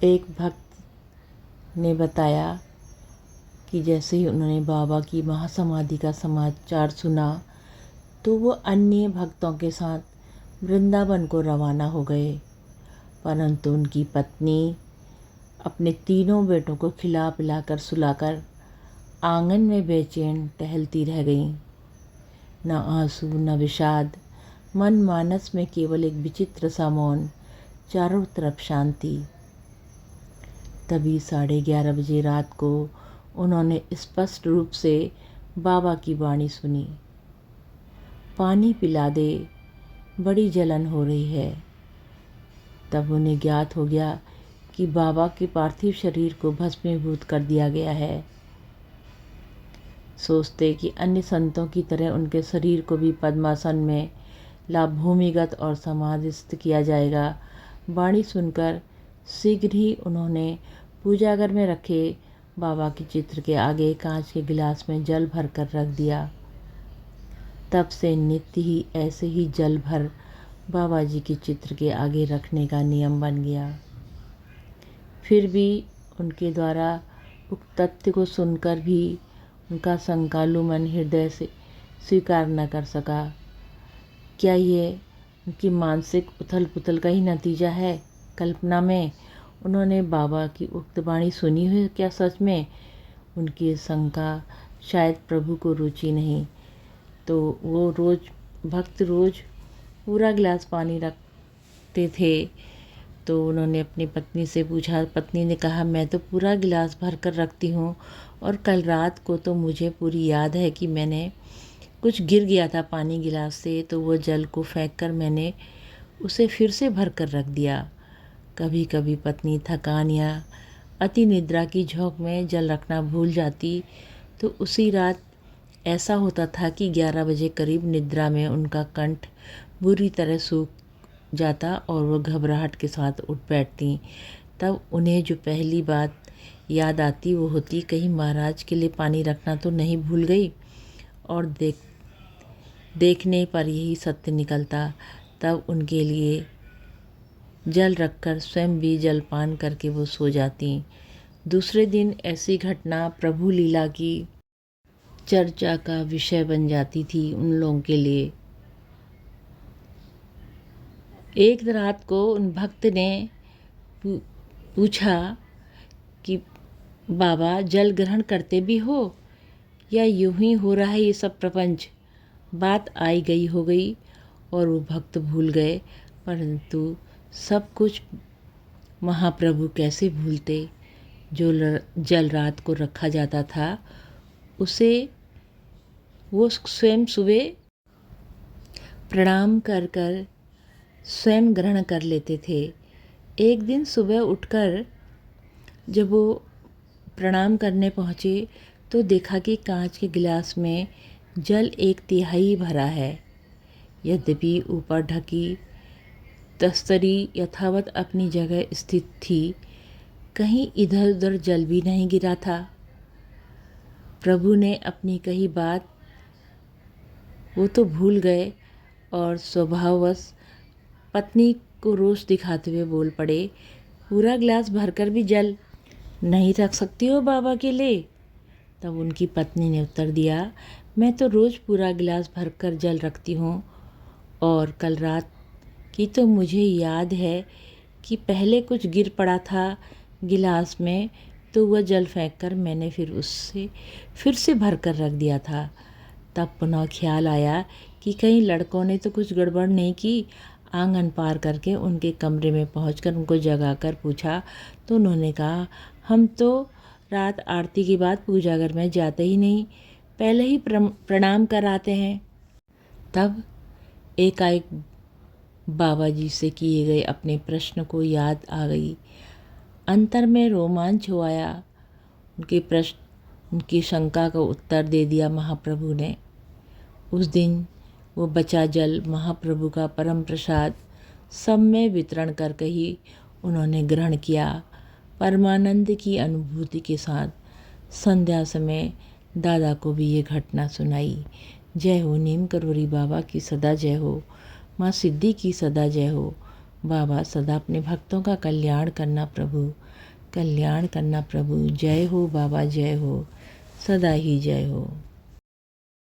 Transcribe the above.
एक भक्त ने बताया कि जैसे ही उन्होंने बाबा की महासमाधि का समाचार सुना तो वो अन्य भक्तों के साथ वृंदावन को रवाना हो गए, परंतु उनकी पत्नी अपने तीनों बेटों को खिला पिलाकर सुलाकर आंगन में बेचैन टहलती रह गईं। न आंसू न विषाद, मन मानस में केवल एक विचित्र सा मौन, चारों तरफ शांति। तभी 11:30 बजे रात को उन्होंने स्पष्ट रूप से बाबा की वाणी सुनी, पानी पिला दे, बड़ी जलन हो रही है। तब उन्हें ज्ञात हो गया कि बाबा के पार्थिव शरीर को भस्मीभूत कर दिया गया है। सोचते कि अन्य संतों की तरह उनके शरीर को भी पद्मासन में भूमिगत और समाधिस्थ किया जाएगा, वाणी सुनकर शीघ्र ही उन्होंने पूजाघर में रखे बाबा के चित्र के आगे कांच के गिलास में जल भर कर रख दिया। तब से नित्य ही ऐसे ही जल भर बाबा जी के चित्र के आगे रखने का नियम बन गया। फिर भी उनके द्वारा उक्त तथ्य को सुनकर भी उनका संकालु मन हृदय से स्वीकार न कर सका। क्या ये उनकी मानसिक उथल पुथल का ही नतीजा है? कल्पना में उन्होंने बाबा की उक्त वाणी सुनी हुई, क्या सच में? उनकी शंका शायद प्रभु को रुचि नहीं, तो वो भक्त रोज पूरा गिलास पानी रखते थे। तो उन्होंने अपनी पत्नी से पूछा। पत्नी ने कहा, मैं तो पूरा गिलास भर कर रखती हूँ, और कल रात को तो मुझे पूरी याद है कि मैंने कुछ गिर गया था पानी गिलास से, तो वो जल को फेंक कर मैंने उसे फिर से भर कर रख दिया। कभी कभी पत्नी थकान या अति निद्रा की झोंक में जल रखना भूल जाती, तो उसी रात ऐसा होता था कि 11 बजे करीब निद्रा में उनका कंठ बुरी तरह सूख जाता और वो घबराहट के साथ उठ बैठती। तब उन्हें जो पहली बात याद आती वो होती, कहीं महाराज के लिए पानी रखना तो नहीं भूल गई। और देखने पर यही सत्य निकलता। तब उनके लिए जल रखकर स्वयं भी जलपान करके वो सो जाती। दूसरे दिन ऐसी घटना प्रभु लीला की चर्चा का विषय बन जाती थी उन लोगों के लिए। एक रात को उन भक्त ने पूछा कि बाबा, जल ग्रहण करते भी हो या यूं ही हो रहा है ये सब प्रपंच? बात आई गई हो गई और वो भक्त भूल गए, परंतु सब कुछ महाप्रभु कैसे भूलते। जो जल रात को रखा जाता था उसे वो स्वयं सुबह प्रणाम कर कर स्वयं ग्रहण कर लेते थे। एक दिन सुबह उठकर जब वो प्रणाम करने पहुँचे तो देखा कि कांच के गिलास में जल 1/3 भरा है। यद्यपि ऊपर ढकी तस्तरी यथावत अपनी जगह स्थित थी, कहीं इधर उधर जल भी नहीं गिरा था। प्रभु ने अपनी कही बात वो तो भूल गए और स्वभाववश पत्नी को रोष दिखाते हुए बोल पड़े, पूरा गिलास भरकर भी जल नहीं रख सकती हो बाबा के लिए? तब उनकी पत्नी ने उत्तर दिया, मैं तो रोज़ पूरा गिलास भरकर जल रखती हूँ, और कल रात की तो मुझे याद है कि पहले कुछ गिर पड़ा था गिलास में, तो वह जल फेंककर मैंने फिर से भर कर रख दिया था। तब पुनः ख्याल आया कि कहीं लड़कों ने तो कुछ गड़बड़ नहीं की। आंगन पार करके उनके कमरे में पहुंचकर उनको जगाकर पूछा, तो उन्होंने कहा, हम तो रात आरती के बाद पूजाघर में जाते ही नहीं, पहले ही प्रणाम कर आते हैं। तब एकाएक बाबा जी से किए गए अपने प्रश्न को याद आ गई। अंतर में रोमांच हो आया। उनकी शंका का उत्तर दे दिया महाप्रभु ने। उस दिन वो बचा जल महाप्रभु का परम प्रसाद सब में वितरण करके ही उन्होंने ग्रहण किया। परमानंद की अनुभूति के साथ संध्या समय दादा को भी ये घटना सुनाई। जय हो नीम करोरी बाबा की सदा जय हो, माँ सिद्धि की सदा जय हो, बाबा सदा अपने भक्तों का कल्याण करना प्रभु, कल्याण करना प्रभु। जय हो बाबा, जय हो, सदा ही जय हो।